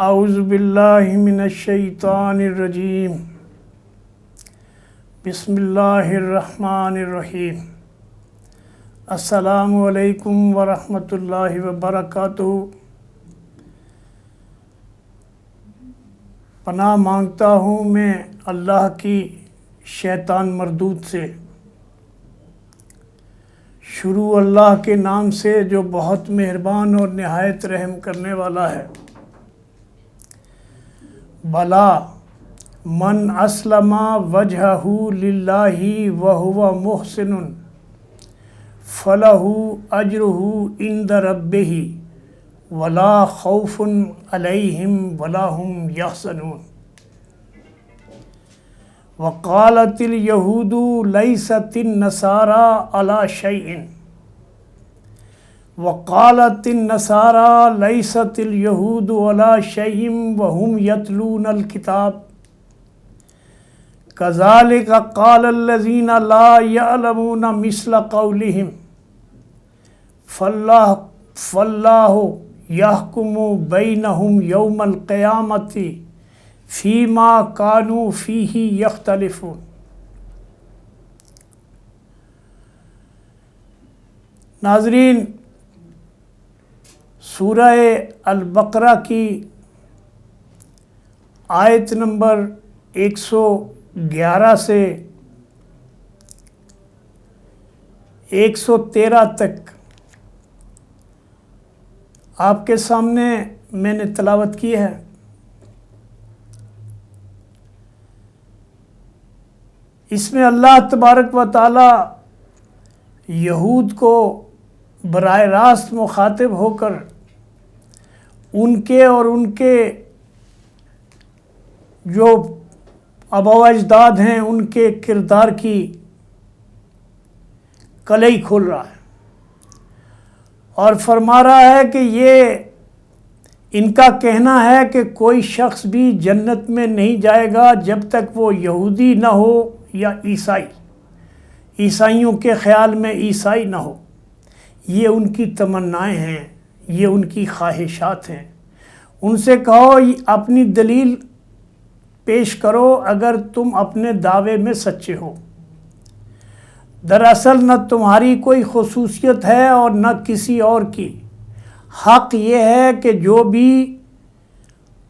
اعوذ باللہ من الشیطان الرجیم بسم اللہ الرحمن الرحیم السلام علیکم ورحمۃ اللہ وبرکاتہ۔ پناہ مانگتا ہوں میں اللہ کی شیطان مردود سے۔ شروع اللہ کے نام سے جو بہت مہربان اور نہایت رحم کرنے والا ہے۔ بلا من اسلم وجہہ للہ وہو محسن فلہ اجرہ عند ربہ ولا خوف علیہم ولا هم یحزنون۔ وقالت الیہود لیست النصارى علی شیء وقالت النصارى لیست الیہود علی شیء وهم یتلون الکتاب کذالک قال الذین لا یعلمون مثل قولہم فاللہ یحکم بینہم یوم القیامۃ فیما کانوا فیہ یختلفون۔ ناظرین، سورہ البقرہ کی آیت نمبر 111 سے 113 تک آپ کے سامنے میں نے تلاوت کی ہے۔ اس میں اللہ تبارک و تعالی یہود کو براہ راست مخاطب ہو کر ان کے اور ان کے جو آبا و اجداد ہیں ان کے کردار کی کلئی کھول رہا ہے اور فرما رہا ہے کہ یہ ان کا کہنا ہے کہ کوئی شخص بھی جنت میں نہیں جائے گا جب تک وہ یہودی نہ ہو یا عیسائیوں کے خیال میں عیسائی نہ ہو۔ یہ ان کی تمنائیں ہیں، یہ ان کی خواہشات ہیں۔ ان سے کہو اپنی دلیل پیش کرو اگر تم اپنے دعوے میں سچے ہو۔ دراصل نہ تمہاری کوئی خصوصیت ہے اور نہ کسی اور کی۔ حق یہ ہے کہ جو بھی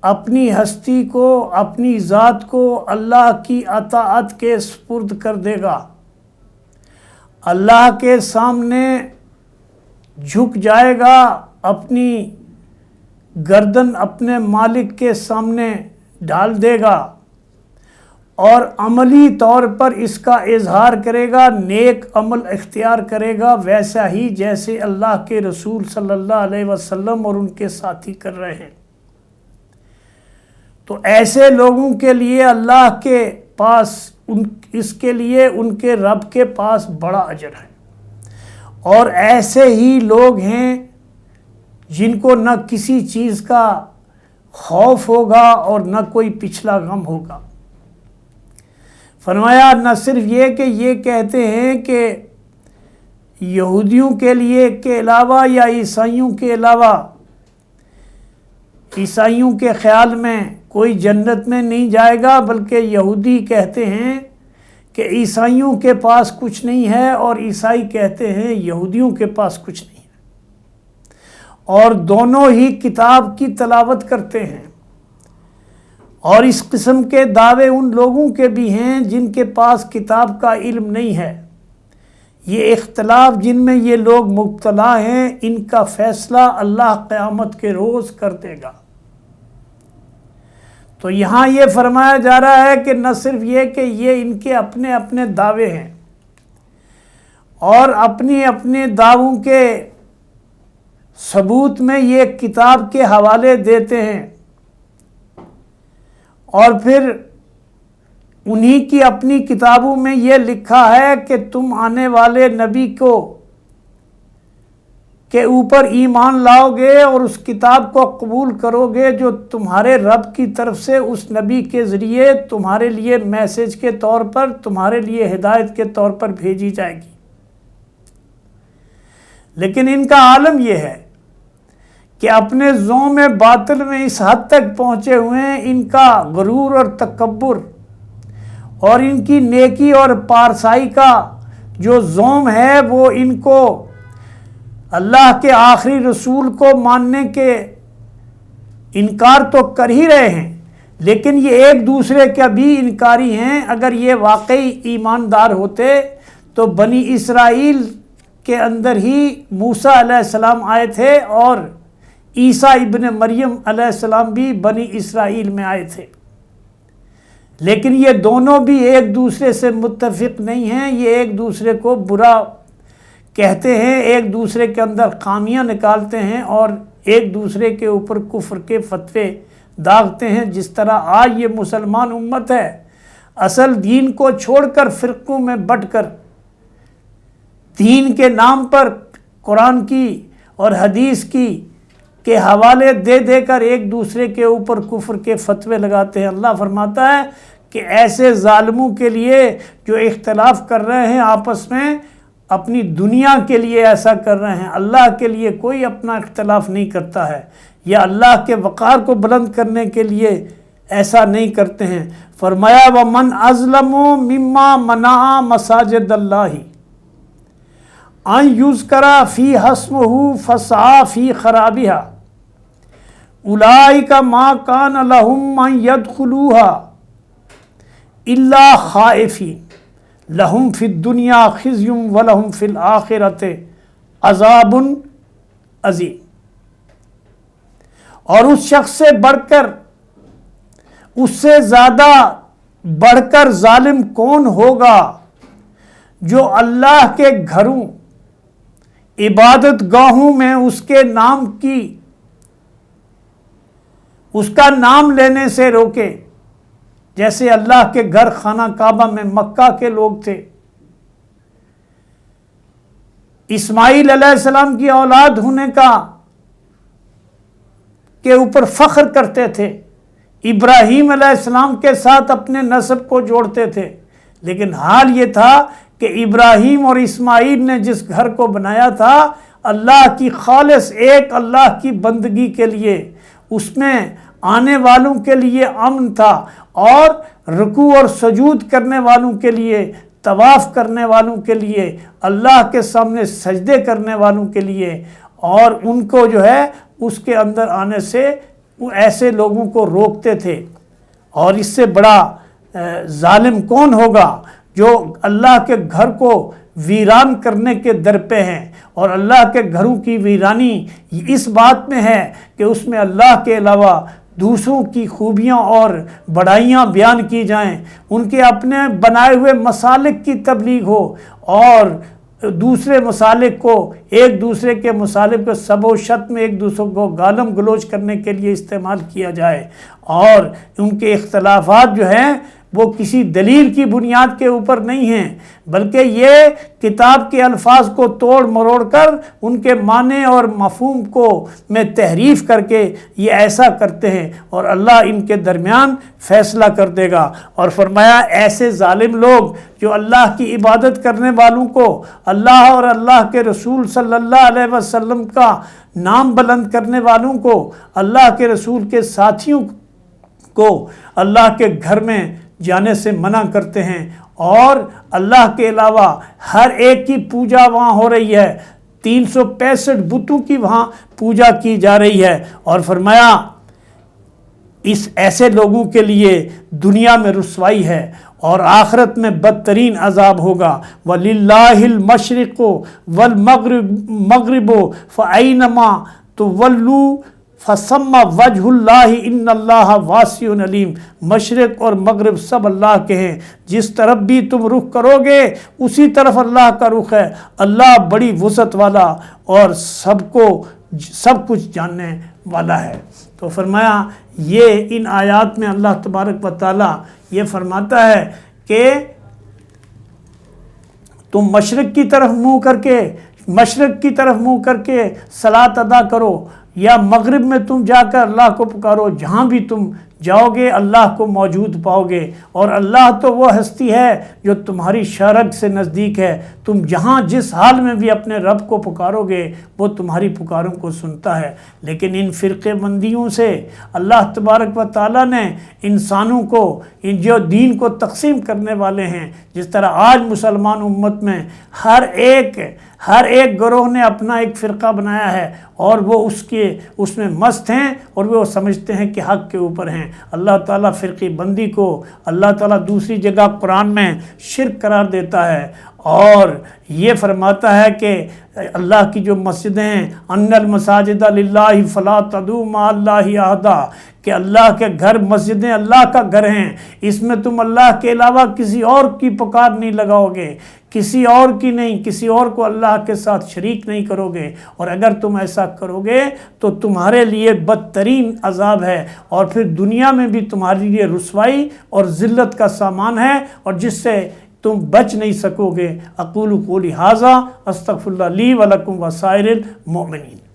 اپنی ہستی کو، اپنی ذات کو اللہ کی اطاعت کے سپرد کر دے گا، اللہ کے سامنے جھک جائے گا، اپنی گردن اپنے مالک کے سامنے ڈال دے گا اور عملی طور پر اس کا اظہار کرے گا، نیک عمل اختیار کرے گا، ویسا ہی جیسے اللہ کے رسول صلی اللہ علیہ وسلم اور ان کے ساتھی کر رہے ہیں۔ تو ایسے لوگوں کے لیے اللہ کے پاس اس کے لیے ان کے رب کے پاس بڑا اجر ہے۔ اور ایسے ہی لوگ ہیں جن کو نہ کسی چیز کا خوف ہوگا اور نہ کوئی پچھلا غم ہوگا۔ فرمایا نہ صرف یہ کہ یہ کہتے ہیں کہ یہودیوں کے لیے کے علاوہ یا عیسائیوں کے علاوہ، عیسائیوں کے خیال میں کوئی جنت میں نہیں جائے گا، بلکہ یہودی کہتے ہیں کہ عیسائیوں کے پاس کچھ نہیں ہے اور عیسائی کہتے ہیں یہودیوں کے پاس کچھ نہیں ہے، اور دونوں ہی کتاب کی تلاوت کرتے ہیں۔ اور اس قسم کے دعوے ان لوگوں کے بھی ہیں جن کے پاس کتاب کا علم نہیں ہے۔ یہ اختلاف جن میں یہ لوگ مبتلا ہیں، ان کا فیصلہ اللہ قیامت کے روز کر دے گا۔ تو یہاں یہ فرمایا جا رہا ہے کہ نہ صرف یہ کہ یہ ان کے اپنے اپنے دعوے ہیں اور اپنے اپنے دعووں کے ثبوت میں یہ کتاب کے حوالے دیتے ہیں، اور پھر انہی کی اپنی کتابوں میں یہ لکھا ہے کہ تم آنے والے نبی کے اوپر ایمان لاؤ گے اور اس کتاب کو قبول کرو گے جو تمہارے رب کی طرف سے اس نبی کے ذریعے تمہارے لیے میسج کے طور پر، تمہارے لیے ہدایت کے طور پر بھیجی جائے گی۔ لیکن ان کا عالم یہ ہے کہ اپنے زوم باطل میں اس حد تک پہنچے ہوئے ہیں، ان کا غرور اور تکبر اور ان کی نیکی اور پارسائی کا جو زوم ہے وہ ان کو اللہ کے آخری رسول کو ماننے کے انکار تو کر ہی رہے ہیں، لیکن یہ ایک دوسرے کا بھی انکاری ہیں۔ اگر یہ واقعی ایماندار ہوتے تو بنی اسرائیل کے اندر ہی موسیٰ علیہ السلام آئے تھے اور عیسیٰ ابن مریم علیہ السلام بھی بنی اسرائیل میں آئے تھے، لیکن یہ دونوں بھی ایک دوسرے سے متفق نہیں ہیں، یہ ایک دوسرے کو برا کہتے ہیں، ایک دوسرے کے اندر خامیاں نکالتے ہیں اور ایک دوسرے کے اوپر کفر کے فتوے داغتے ہیں۔ جس طرح آج یہ مسلمان امت ہے، اصل دین کو چھوڑ کر فرقوں میں بٹ کر دین کے نام پر قرآن کی اور حدیث کی کے حوالے دے دے کر ایک دوسرے کے اوپر کفر کے فتوے لگاتے ہیں۔ اللہ فرماتا ہے کہ ایسے ظالموں کے لیے جو اختلاف کر رہے ہیں آپس میں، اپنی دنیا کے لیے ایسا کر رہے ہیں، اللہ کے لیے کوئی اپنا اختلاف نہیں کرتا ہے، یا اللہ کے وقار کو بلند کرنے کے لیے ایسا نہیں کرتے ہیں۔ فرمایا وَمَنْ أَظْلَمُ مِمَّا مَنَعَ مَسَاجِدَ اللَّهِ أَنْ يُذْكَرَ فِيهَا اسْمُهُ فَسَعَىٰ فِي خَرَابِهَا أُولَٰئِكَ مَا كَانَ لَهُمْ أَنْ يَدْخُلُوهَا إِلَّا خَائِفِينَ لَهُمْ فِي الدُّنْيَا خِزْيٌ وَلَهُمْ فِي الْآخِرَةِ عَذَابٌ عَظِيمٌ۔ اور اس شخص سے بڑھ کر، اس سے زیادہ بڑھ کر ظالم کون ہوگا جو اللہ کے گھروں، عبادت گاہوں میں اس کے نام کی، اس کا نام لینے سے روکے، جیسے اللہ کے گھر خانہ کعبہ میں مکہ کے لوگ تھے، اسماعیل علیہ السلام کی اولاد ہونے کے اوپر فخر کرتے تھے، ابراہیم علیہ السلام کے ساتھ اپنے نسب کو جوڑتے تھے، لیکن حال یہ تھا کہ ابراہیم اور اسماعیل نے جس گھر کو بنایا تھا اللہ کی خالص ایک اللہ کی بندگی کے لیے، اس میں آنے والوں کے لیے امن تھا، اور رکوع اور سجود کرنے والوں کے لیے، طواف کرنے والوں کے لیے، اللہ کے سامنے سجدے کرنے والوں کے لیے، اور ان کو جو ہے اس کے اندر آنے سے وہ ایسے لوگوں کو روکتے تھے۔ اور اس سے بڑا ظالم کون ہوگا جو اللہ کے گھر کو ویران کرنے کے در پہ ہیں، اور اللہ کے گھروں کی ویرانی اس بات میں ہے کہ اس میں اللہ کے علاوہ دوسروں کی خوبیاں اور بڑائیاں بیان کی جائیں، ان کے اپنے بنائے ہوئے مسالک کی تبلیغ ہو، اور دوسرے مسالک کو، ایک دوسرے کے مسالک کو سب و شت میں ایک دوسرے کو گالم گلوچ کرنے کے لیے استعمال کیا جائے، اور ان کے اختلافات جو ہیں وہ کسی دلیل کی بنیاد کے اوپر نہیں ہیں، بلکہ یہ کتاب کے الفاظ کو توڑ مروڑ کر ان کے معنی اور مفہوم کو میں تحریف کر کے یہ ایسا کرتے ہیں، اور اللہ ان کے درمیان فیصلہ کر دے گا۔ اور فرمایا ایسے ظالم لوگ جو اللہ کی عبادت کرنے والوں کو، اللہ اور اللہ کے رسول صلی اللہ علیہ وسلم کا نام بلند کرنے والوں کو، اللہ کے رسول کے ساتھیوں کو اللہ کے گھر میں جانے سے منع کرتے ہیں، اور اللہ کے علاوہ ہر ایک کی پوجا وہاں ہو رہی ہے، 365 بتوں کی وہاں پوجا کی جا رہی ہے، اور فرمایا اس ایسے لوگوں کے لیے دنیا میں رسوائی ہے اور آخرت میں بدترین عذاب ہوگا۔ وَلِلَّهِ الْمَشْرِقُ وَالْمَغْرِبُ فَأَيْنَمَا تُوَلُّوا فَثَمَّ وَجْهُ اللَّهِ إِنَّ اللَّهَ وَاسِعٌ عَلِيمٌ۔ مشرق اور مغرب سب اللہ کے ہیں، جس طرف بھی تم رخ کرو گے اسی طرف اللہ کا رخ ہے، اللہ بڑی وسعت والا اور سب کچھ جاننے والا ہے۔ تو فرمایا یہ ان آیات میں اللہ تبارک و تعالی یہ فرماتا ہے کہ تم مشرق کی طرف منہ کر کے صلاۃ ادا کرو، یا مغرب میں تم جا کر اللہ کو پکارو، جہاں بھی تم جاؤگے اللہ کو موجود پاؤگے، اور اللہ تو وہ ہستی ہے جو تمہاری شرک سے نزدیک ہے، تم جہاں جس حال میں بھی اپنے رب کو پکارو گے وہ تمہاری پکاروں کو سنتا ہے۔ لیکن ان فرقے بندیوں سے اللہ تبارک و تعالیٰ نے انسانوں کو، ان جو دین کو تقسیم کرنے والے ہیں، جس طرح آج مسلمان امت میں ہر ایک گروہ نے اپنا ایک فرقہ بنایا ہے، اور وہ اس میں مست ہیں، اور وہ سمجھتے ہیں کہ حق کے اوپر ہیں۔ اللہ تعالیٰ فرقی بندی کو اللہ تعالیٰ دوسری جگہ قرآن میں شرک قرار دیتا ہے، اور یہ فرماتا ہے کہ اللہ کی جو مسجدیں ہیں، ان المساجد للہ فلا تدعوا مع اللہ احدا، کہ اللہ کے گھر، مسجدیں اللہ کا گھر ہیں، اس میں تم اللہ کے علاوہ کسی اور کی پکار نہیں لگاؤ گے، کسی اور کی نہیں، کسی اور کو اللہ کے ساتھ شریک نہیں کرو گے، اور اگر تم ایسا کرو گے تو تمہارے لیے بدترین عذاب ہے، اور پھر دنیا میں بھی تمہارے لیے رسوائی اور ذلت کا سامان ہے، اور جس سے تم بچ نہیں سکو گے۔ اقول قولی ھذا استغفر اللہ لی ولکم وسائر المؤمنین۔